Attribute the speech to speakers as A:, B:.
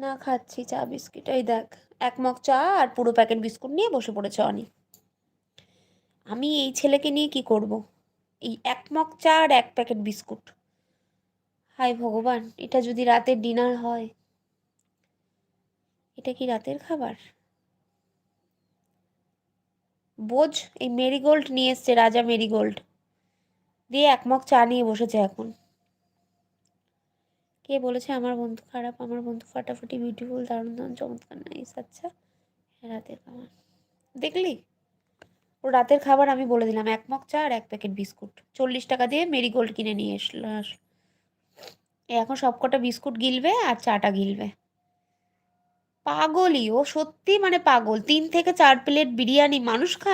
A: না খাচ্ছি চা বিস্কিট। এই দেখ, এক মগ চা আর পুরো প্যাকেট বিস্কুট নিয়ে বসে পড়েছে অনি। আমি এই ছেলেকে নিয়ে কি করব? এই এক মগ চা আর এক প্যাকেট বিস্কুট। হায় ভগবান, এটা যদি রাতের ডিনার হয়! এটা কি রাতের খাবার? বোঝ, এই মেরিগোল্ড নিয়ে এসছে, রাজা মেরিগোল্ড দিয়ে এক মগ চা নিয়ে বসেছে এখন। কে বলেছে আমার বন্ধু খারাপ? আমার বন্ধু ফাটাফাটি, বিউটিফুল, দারুণ দারুণ, চমৎকার, নাইস। আচ্ছা, রাতের খাবার দেখলি? ও রাতের খাবার আমি বলে দিলাম, এক মগ চা আর এক প্যাকেট বিস্কুট। 40 টাকা দিয়ে মেরিগোল্ড কিনে নিয়ে এসলো। এখন সবকটা বিস্কুট গিলবে আর চাটা গিলবে। পাগলই ও, সত্যি মানে পাগল। 3 থেকে 4 প্লেট বিরিয়ানি মানুষ খায়?